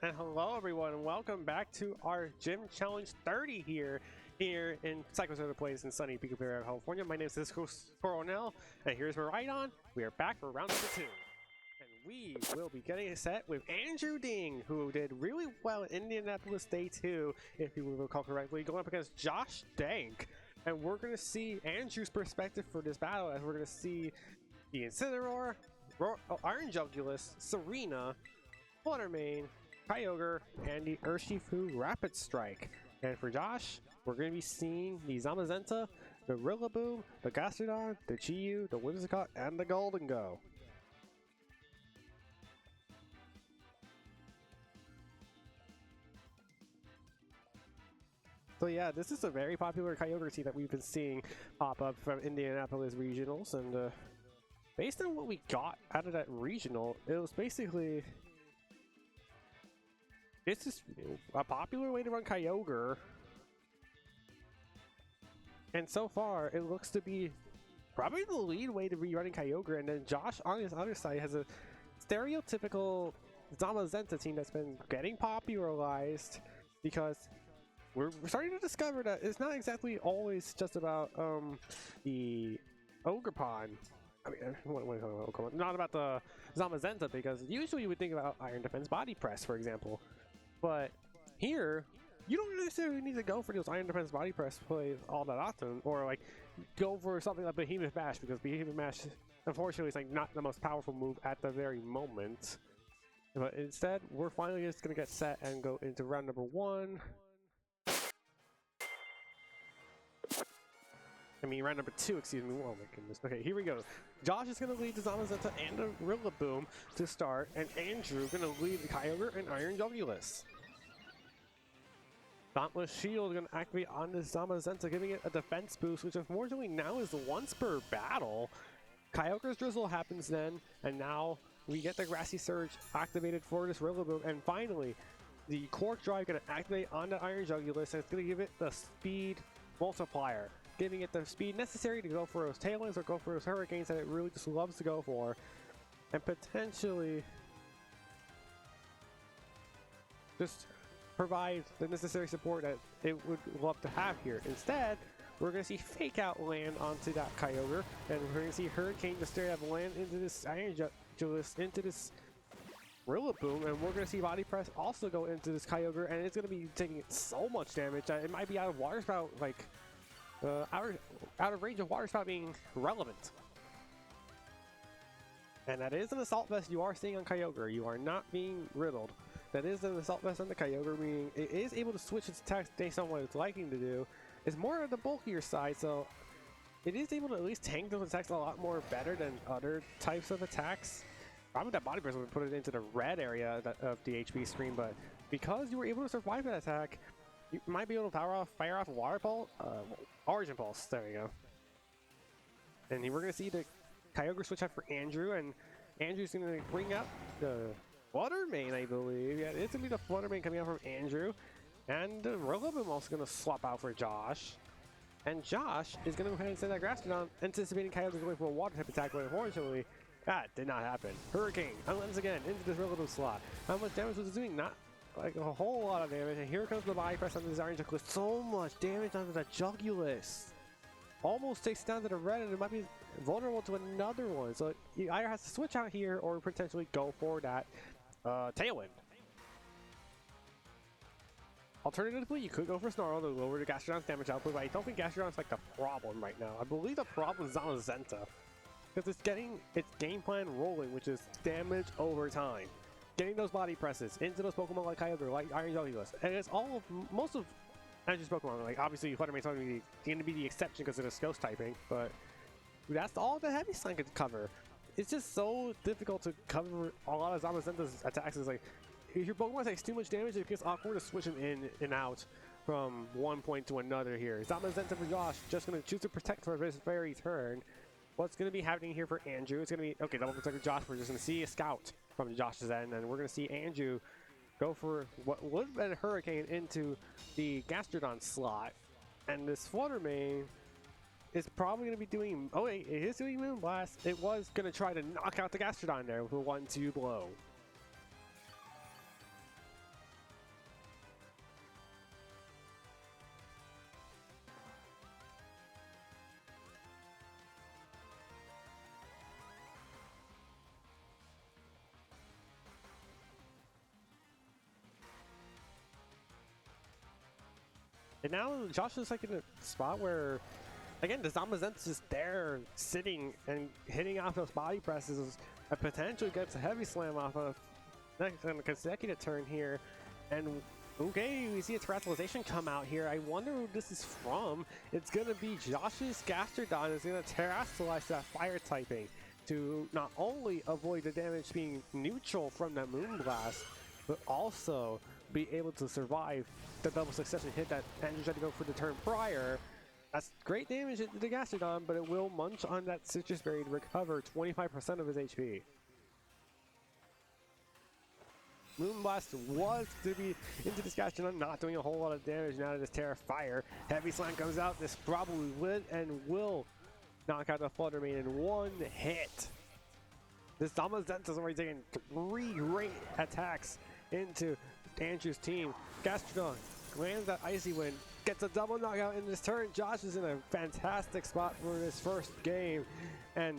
And hello everyone, and welcome back to our Gym Challenge 30 here in Psychosoda Place in sunny Pico Area, California. My name is Cisco Coronel, and here's where right on. We are back for round number 2. And we will be getting a set with Andrew Ding, who did really well in Indianapolis Day 2, if you will recall correctly, going up against Josh Denk. And we're going to see Andrew's perspective for this battle, as we're going to see the Incineroar, Iron Jugulus, Serena, Fluttermane, Kyogre, and the Urshifu Rapid Strike. And for Josh, we're going to be seeing the Zamazenta, the Rillaboom, the Gastrodon, the Chi-Yu, the Whimsicott, and the Golden Go. So yeah, this is a very popular Kyogre team that we've been seeing pop up from Indianapolis regionals, and based on what we got out of that regional, it was basically... It's just a popular way to run Kyogre, and so far it looks to be probably the lead way to be running Kyogre. And then Josh on his other side has a stereotypical Zamazenta team that's been getting popularized, because we're starting to discover that it's not exactly always just about the Ogerpon. I mean, not about the Zamazenta, because usually you would think about Iron Defense Body Press, for example. But here, you don't necessarily need to go for those Iron Defense Body Press plays all that often, or like go for something like Behemoth Mash, because Behemoth Mash, unfortunately, is like not the most powerful move at the very moment. But instead, we're finally just gonna get set and go into round number 1. I mean, round number 2, excuse me. Oh my goodness. Okay, here we go. Josh is going to lead the Zamazenta and the Rillaboom to start, and Andrew going to lead the Kyogre and Iron Jugulus. Dauntless Shield going to activate on the Zamazenta, giving it a defense boost, which unfortunately now is once per battle. Kyogre's Drizzle happens then, and now we get the Grassy Surge activated for this Rillaboom, and finally, the Quark Drive going to activate on the Iron Jugulus, and it's going to give it the speed multiplier, giving it the speed necessary to go for those tailwinds or go for those hurricanes that it really just loves to go for, and potentially just provide the necessary support that it would love to have here. Instead, we're going to see Fake Out land onto that Kyogre, and we're going to see Hurricane just straight up land into this Iron Jugulus, into this Rillaboom, and we're going to see Body Press also go into this Kyogre, and it's going to be taking so much damage that it might be out of Water Spout, like out of range of Water Spout being relevant. And that is an Assault Vest you are seeing on Kyogre. You are not being riddled. That is an Assault Vest on the Kyogre, meaning it is able to switch its attacks based on what it's liking to do. It's more on the bulkier side, so it is able to at least tank those attacks a lot more better than other types of attacks. Probably that Body Press would put it into the red area of the HP screen, but because you were able to survive that attack, you might be able to fire off Water Pulse, Origin Pulse. There we go. And we're going to see the Kyogre switch out for Andrew, and Andrew's going to bring up the Fluttermane, I believe. Yeah, it's going to be the Fluttermane coming out from Andrew. And the Rillaboom also going to swap out for Josh. And Josh is going to go ahead and send that Gastrodon, anticipating Kyogre going for a Water type attack, but unfortunately, that did not happen. Hurricane, unlens again, into this Rillaboom slot. How much damage was it doing? Not like a whole lot of damage, and here comes the Body Press on the Iron Jugulus. So much damage onto the Jugulus. Almost takes it down to the red, and it might be vulnerable to another one. So you either has to switch out here or potentially go for that Tailwind. Alternatively, you could go for Snarl to lower the Gastrodon's damage output, but I don't think Gastrodon's like the problem right now. I believe the problem is Zamazenta, because it's getting its game plan rolling, which is damage over time. Getting those Body Presses into those Pokemon like Kyogre, like Iron Jugulus, and it's all of most of Andrew's Pokemon. Like obviously, Fluttermane's going to be the exception because of its Ghost typing, but that's all the Heavy Slam can cover. It's just so difficult to cover a lot of Zamazenta's attacks. It's like if your Pokemon takes too much damage, it gets awkward to switch them in and out from one point to another. Here, Zamazenta for Josh just going to choose to protect for this very turn. What's going to be happening here for Andrew? It's going to be okay. Double protect for Josh. We're just going to see a Scout from Josh's end, and we're going to see Andrew go for what would have been a Hurricane into the Gastrodon slot, and this Fluttermane is probably going to be doing... Oh wait, it is doing Moonblast. It was going to try to knock out the Gastrodon there with a 1-2 blow. And now Josh is like in a spot where, again, the Zamazenta's just there, sitting and hitting off those body presses, and potentially gets a heavy slam off of next on a consecutive turn here. And okay, we see a terrestrialization come out here. I wonder who this is from. It's gonna be Josh's Gastrodon is gonna terrestrialize that fire typing to not only avoid the damage being neutral from that Moonblast, but also be able to survive the double succession hit that Andrew tried to go for the turn prior. That's great damage to the Gastrodon, but it will munch on that Citrus Berry to recover 25% of his HP. Moonblast was to be into this Gastrodon, not doing a whole lot of damage now to this Terra Fire. Heavy Slam comes out. This probably would and will knock out the Flutter Mane in one hit. This Zamazenta's already taken 3 great attacks into Andrew's team. Gastrodon lands that Icy Wind, gets a double knockout in this turn. Josh is in a fantastic spot for this first game, and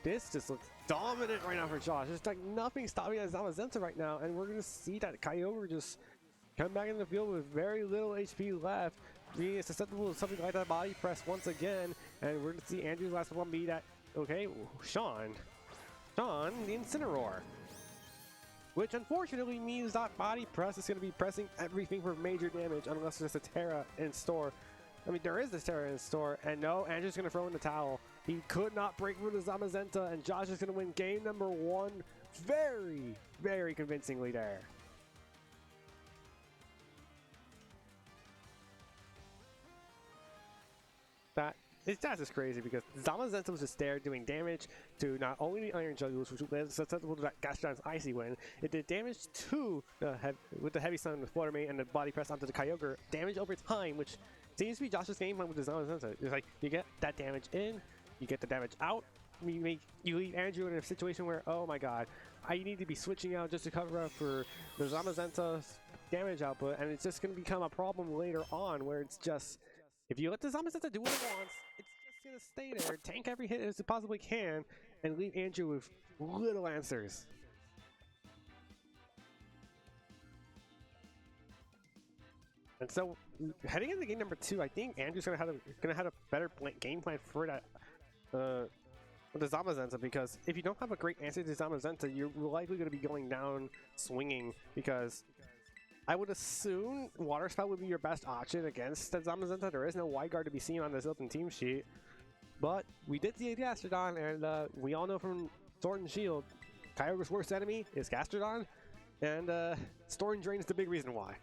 this just looks dominant right now for Josh. There's like nothing stopping that Zamazenta right now, and we're gonna see that Kyogre just come back in the field with very little HP left, being susceptible to something like that body press once again. And we're gonna see Andrew's last one be that, okay, Sean, the Incineroar. Which unfortunately means that body press is going to be pressing everything for major damage unless there's a Terra in store. I mean, there is this Terra in store, and no, Andrew's going to throw in the towel. He could not break through the Zamazenta, and Josh is going to win game number 1 very, very convincingly there. That's just crazy because Zamazenta was just there doing damage to not only the Iron Jugulis, which was susceptible to that Gastrodon's Icy Wind. It did damage to with the Heavy Sun with Flutter Mane and the body press onto the Kyogre. Damage over time, which seems to be Josh's game plan with the Zamazenta. It's like you get that damage in, you get the damage out. You leave Andrew in a situation where, oh my god, I need to be switching out just to cover up for the Zamazenta's damage output, and it's just going to become a problem later on where it's just, if you let the Zamazenta do what it wants, it's just going to stay there, tank every hit as it possibly can, and leave Andrew with little answers. And so, heading into game number 2, I think Andrew's gonna have a better game plan for that with the Zamazenta, because if you don't have a great answer to Zamazenta, you're likely going to be going down swinging, because I would assume Water Spout would be your best option against the Zamazenta. There is no Wide Guard to be seen on this open team sheet, but we did see a Gastrodon, and we all know from Sword and Shield, Kyogre's worst enemy is Gastrodon, and Store and Drain is the big reason why.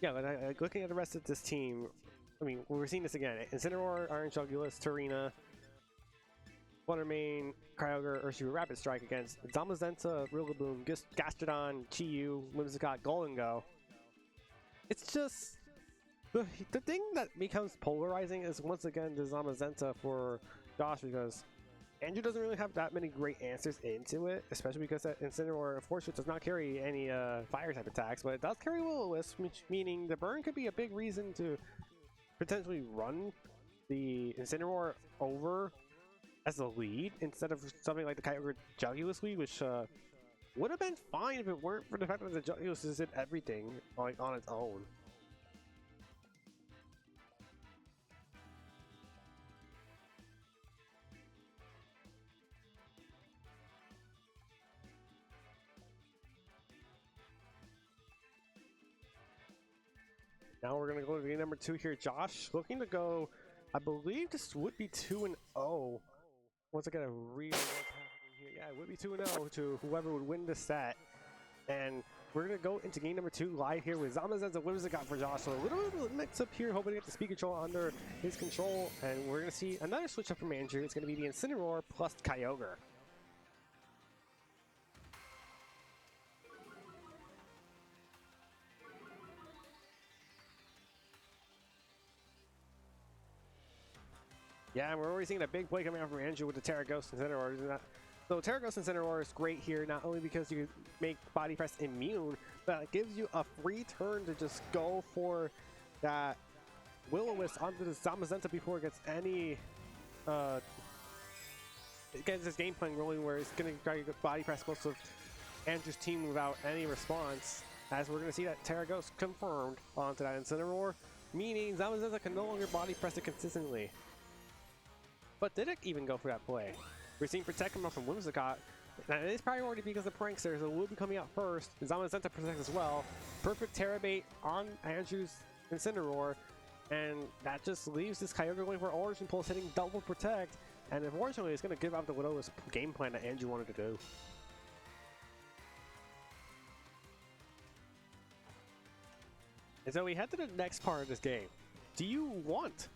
Yeah, but looking at the rest of this team, I mean, we're seeing this again. Incineroar, Iron Jugulis, Tarina, Flutter Mane, Kyogre, Urshifu, Rapid Strike against Zamazenta, Rillaboom, Gastrodon, Chi-Yu, Whimsicott, Golden Go. It's just... The thing that becomes polarizing is once again the Zamazenta for Josh, because Andrew doesn't really have that many great answers into it, especially because that Incineroar, of course, it does not carry any fire type attacks, but it does carry Will-O-Wisp, which meaning the burn could be a big reason to potentially run the Incineroar over as the lead instead of something like the Kyogre Jugulis lead, which would have been fine if it weren't for the fact that the Jugulis did everything like on its own. Now we're going to go to game number 2 here. Josh looking to go, I believe this would be 2-0. Once I get a read what's happening here. Yeah, it would be 2-0 to whoever would win this set. And we're going to go into game number 2 live here with Zamazenta Whimsicott for Josh. So a little bit of a mix up here, hoping to get the speed control under his control. And we're going to see another switch up from Andrew. It's going to be the Incineroar plus Kyogre. Yeah, and we're already seeing a big play coming out from Andrew with the Terra Ghost Incineroar. So Terra Ghost Incineroar is great here, not only because you make Body Press immune, but it gives you a free turn to just go for that Will-O-Wisp onto the Zamazenta before it gets any against this game plan rolling, where it's going to try to body press most of Andrew's team without any response, as we're going to see that Terra Ghost confirmed onto that Incineroar, meaning Zamazenta can no longer body press it consistently. But did it even go for that play? We're seeing Protect come up from Whimsicott. Now it is priority because the Prankster, so it will be coming out first. Zamazenta protects as well. Perfect Terra bait on Andrew's Incineroar, and that just leaves this Kyogre going for Origin Pulse, hitting double Protect. And unfortunately, it's going to give out the Widow's game plan that Andrew wanted to do. And so we head to the next part of this game. Do you want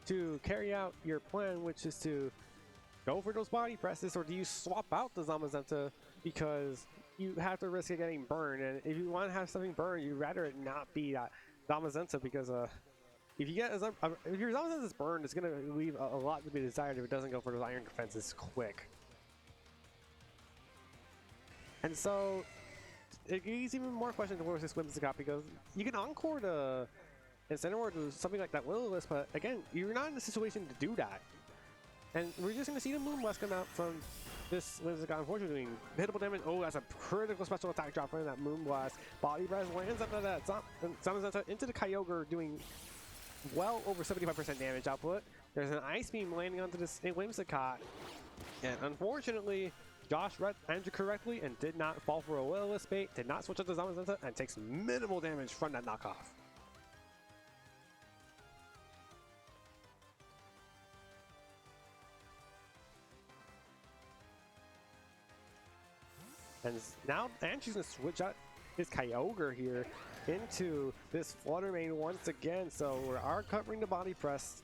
to carry out your plan, which is to go for those body presses, or do you swap out the Zamazenta because you have to risk it getting burned? And if you want to have something burned, you'd rather it not be that Zamazenta, because if your Zamazenta's burned, it's going to leave a lot to be desired if it doesn't go for those iron defenses quick. And so it gives even more questions towards this Whimsicott, because you can encore the Incineroar to something like that Will-O-Wisp, but again, you're not in a situation to do that. And we're just going to see the Moonblast come out from this Whimsicott, unfortunately doing hittable damage. Oh, that's a critical special attack drop from that Moonblast. Body Press lands under that Zamazenta into the Kyogre, doing well over 75% damage output. There's an Ice Beam landing onto this Whimsicott, and unfortunately, Josh read Andrew correctly and did not fall for a Will-O-Wisp bait, did not switch up to Zamazenta, and takes minimal damage from that knockoff. And now Andrew's going to switch out his Kyogre here into this Flutter Mane once again. So we are covering the body press,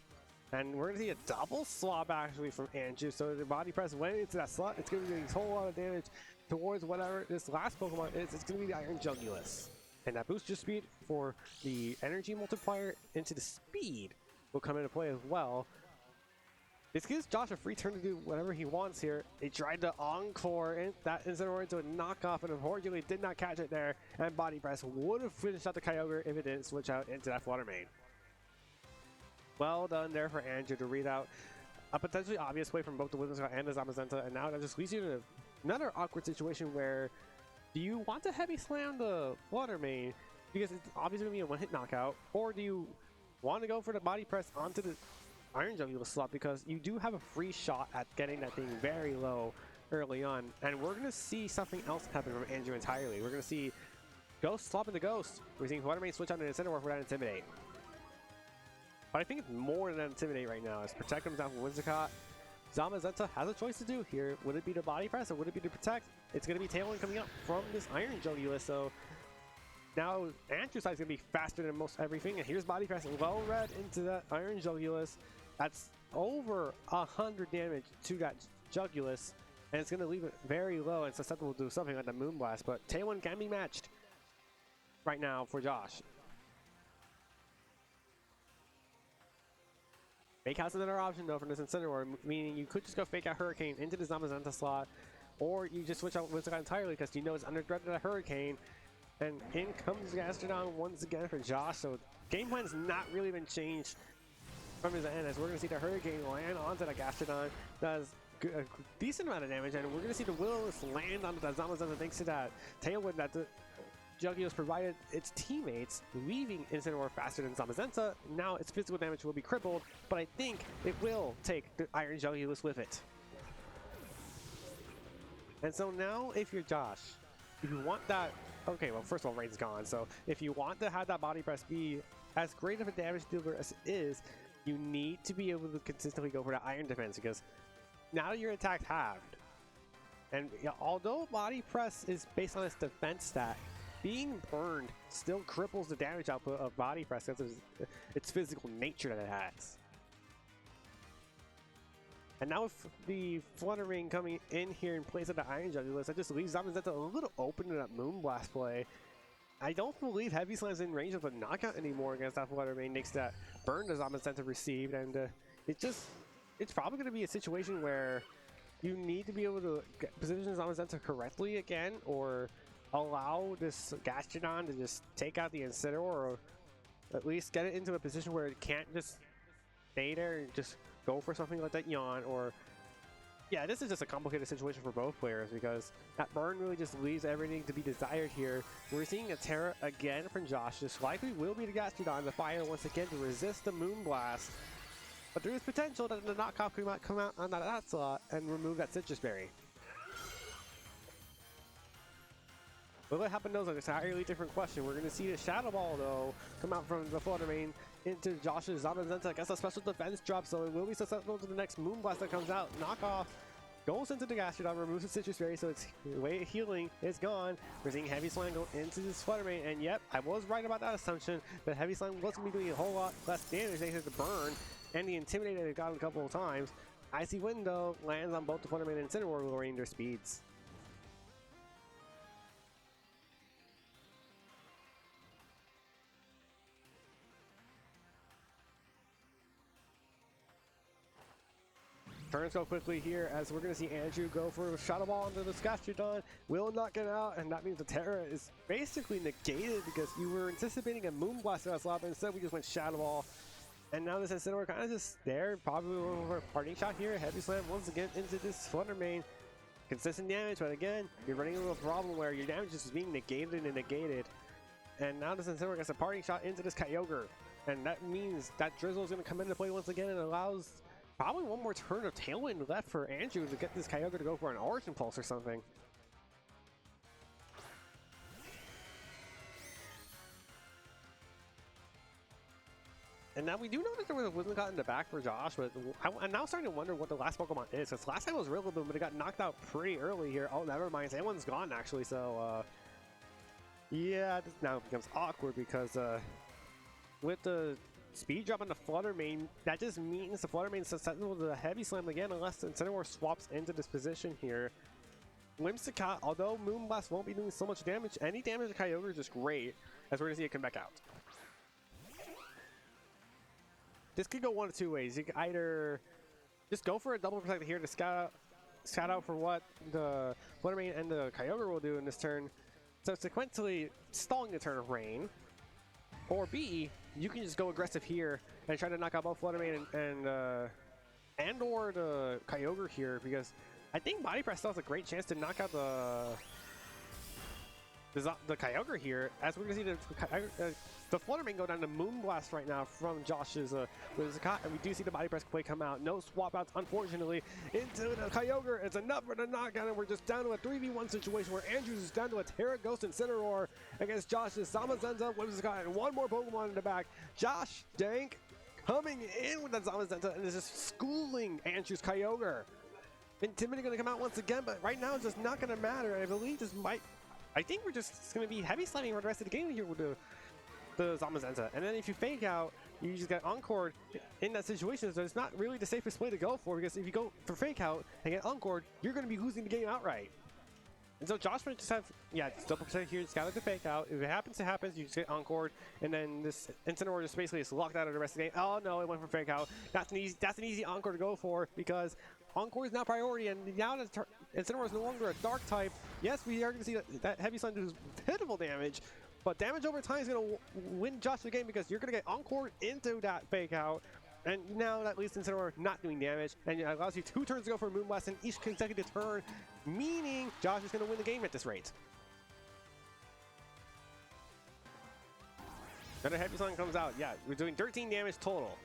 and we're going to see a double swap actually from Andrew. So the body press went into that slot. It's going to be doing a whole lot of damage towards whatever this last Pokemon is. It's going to be the Iron Jungulus. And that boost your speed for the energy multiplier into the speed will come into play as well. This gives Josh a free turn to do whatever he wants here. He tried to encore that Incineroar into a knockoff, and unfortunately did not catch it there. And Body Press would have finished out the Kyogre if it didn't switch out into that Flutter Mane. Well done there for Andrew to read out a potentially obvious play from both the Whimsicott and the Zamazenta, and now that just leaves you in another awkward situation where, do you want to heavy slam the Flutter Mane because it's obviously going to be a one-hit knockout, or do you want to go for the Body Press onto the Iron Jungulus slot, because you do have a free shot at getting that thing very low early on? And we're going to see something else happen from Andrew entirely. We're going to see Ghost swap into Ghost. We're seeing Flutter Mane switch out to Incineroar for that Intimidate. But I think it's more than Intimidate right now, as Protect comes down from Whimsicott. Zamazenta has a choice to do here. Would it be the Body Press or would it be the Protect? It's going to be Tailwind coming up from this Iron Jungulus, so now Andrew's side is going to be faster than most everything, and here's Body Press well read into that Iron Jungulus. That's over 100 damage to that Jungulus, and it's going to leave it very low and susceptible to something like the Moonblast, but Tailwind can be matched right now for Josh. Fake Out's another option though from this Incineroar, meaning you could just go Fake Out Hurricane into the Zamazenta slot, or you just switch out Whimsicott entirely because you know it's under threat of the Hurricane. And in comes Gastrodon once again for Josh, so game plan's not really been changed from his end, as we're going to see the Hurricane land onto the Gastrodon, does a decent amount of damage, and we're going to see the Will-O-Wisp land onto the Zamazenta thanks to that Tailwind that the Jungulus provided its teammates, leaving Incineroar faster than Zamazenta. Now its physical damage will be crippled, but I think it will take the Iron Jungulus with it. And so now if you're Josh, if you want that, okay, well first of all, Rain's gone, so if you want to have that Body Press be as great of a damage dealer as it is, you need to be able to consistently go for that Iron Defense, because now your attack's halved. And although Body Press is based on its defense stat, being burned still cripples the damage output of Body Press because of its physical nature that it has. And now with the Flutter Mane coming in here in place of the Iron Jungulus, that just leaves Zamazenta a little open to that Moonblast play. I don't believe Heavy Slam's in range of a knockout anymore against that Flutter Mane, next that burn the Zamazenta received, and it's probably going to be a situation where you need to be able to position Zamazenta correctly again, or allow this Gastrodon to just take out the Incineroar, at least get it into a position where it can't just stay there and just go for something like that yawn. Or yeah, this is just a complicated situation for both players because that burn really just leaves everything to be desired here. We're seeing a Terra again from Josh. This likely will be the Gastrodon, the fire once again to resist the Moonblast. But there is potential that the knockoff might come out on that slot and remove that Citrus Berry. Will it happen? Those are an entirely different question. We're going to see the Shadow Ball, though, come out from the Flutter Mane into Josh's Zamazenta. I guess a special defense drop, so it will be susceptible to the next Moonblast that comes out. Knockoff goes into the Gastrodon, removes the Citrus Berry, so its way of healing is gone. We're seeing Heavy Slam go into this Flutter Mane, and yep, I was right about that assumption, that Heavy Slam wasn't doing a whole lot less damage thanks to the burn, and the Intimidate it got a couple of times. Icy Window lands on both the Flutter Mane and Incineroar, lowering their speeds. Turns go quickly here as we're going to see Andrew go for a Shadow Ball into the Gastrodon. Will knock it out, and that means the Terra is basically negated because you were anticipating a Moonblast that slot, but instead we just went Shadow Ball. And now this Incineroar kind of just there, probably over a parting shot here. Heavy Slam once again into this Flutter Mane. Consistent damage, but again, you're running into a problem where your damage is just being negated and negated. And now this Incineroar gets a parting shot into this Kyogre. And that means that Drizzle is going to come into play once again and allows probably one more turn of Tailwind left for Andrew to get this Kyogre to go for an Origin Pulse or something. And now we do know that there was a Wizzlingott in the back for Josh, but I'm now starting to wonder what the last Pokemon is. Because last time it was Rillaboom, but it got knocked out pretty early here. Oh, never mind. That one's gone, actually. So, yeah, this now becomes awkward because with the speed drop on the Flutter Mane, that just means the Flutter Mane is susceptible to the Heavy Slam again unless the Incineroar swaps into this position here. Whimsicott, although Moonblast won't be doing so much damage, any damage to Kyogre is just great, as we're going to see it come back out. This could go one of two ways. You could either just go for a double protect here to scout out for what the Flutter Mane and the Kyogre will do in this turn, subsequently stalling the turn of Rain. Or B, you can just go aggressive here and try to knock out both Flutter Mane and or the Kyogre here, because I think Body Press still has a great chance to knock out the Kyogre here, as we're going to see the Flutter Mane go down to Moonblast right now from Josh's Whimsicott, and we do see the Body Press play come out. No swap outs, unfortunately, into the Kyogre. It's enough for the knockout, and we're just down to a 3v1 situation where Andrews is down to a Terra Ghost Incineroar against Josh's Zamazenta, Whimsicott, and one more Pokemon in the back. Josh Denk coming in with that Zamazenta and is just schooling Andrews' Kyogre. Intimidate going to come out once again, but right now it's just not going to matter. I believe this might... I think we're just going to be heavy slamming for the rest of the game here with the Zamazenta. And then if you fake out, you just get Encored in that situation. So it's not really the safest play to go for, because if you go for fake out and get Encored, you're going to be losing the game outright. And so Josh might just have, yeah, double protect here, just got to fake out. If it happens, it happens. You just get Encored, and then this Incineroar just basically is locked out of the rest of the game. Oh no, it went for fake out. That's an easy Encore to go for, because Encore is now priority, and now that Incineroar is no longer a Dark type. Yes, we are going to see that Heavy Slam do pitiful damage, but damage over time is going to win Josh the game, because you're going to get Encore into that fake out, and now that leaves Incineroar not doing damage, and it allows you 2 turns to go for a Moonblast in each consecutive turn, meaning Josh is going to win the game at this rate. Another Heavy Slam comes out. Yeah, we're doing 13 damage total.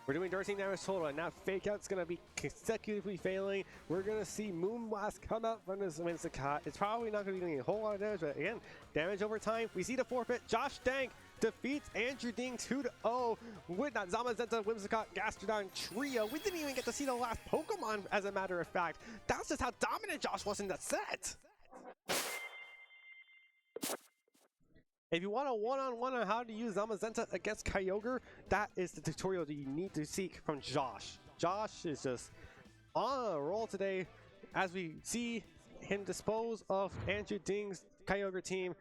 We're doing 13 damage total, and now Fake Out's going to be consecutively failing. We're going to see Moonblast come out from this Whimsicott. It's probably not going to be doing a whole lot of damage, but again, damage over time. We see the forfeit. Josh Denk defeats Andrew Ding 2-0 with that Zamazenta, Whimsicott, Gastrodon trio. We didn't even get to see the last Pokemon, as a matter of fact. That's just how dominant Josh was in that set. If you want a one-on-one on how to use Zamazenta against Kyogre, that is the tutorial that you need to seek from Josh. Josh is just on a roll today, as we see him dispose of Andrew Ding's Kyogre team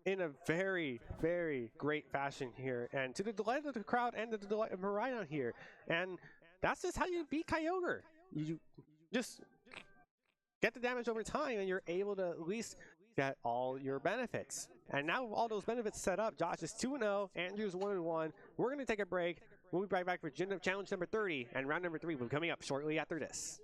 in a very, very great fashion here, and to the delight of the crowd and to the delight of Marion here. And that's just how you beat Kyogre. You just get the damage over time, and you're able to at least get all your benefits. And now with all those benefits set up, Josh is 2-0, Andrew's 1-1. We're going to take a break. We'll be right back for Gym Challenge number 30, and round number 3 will be coming up shortly after this.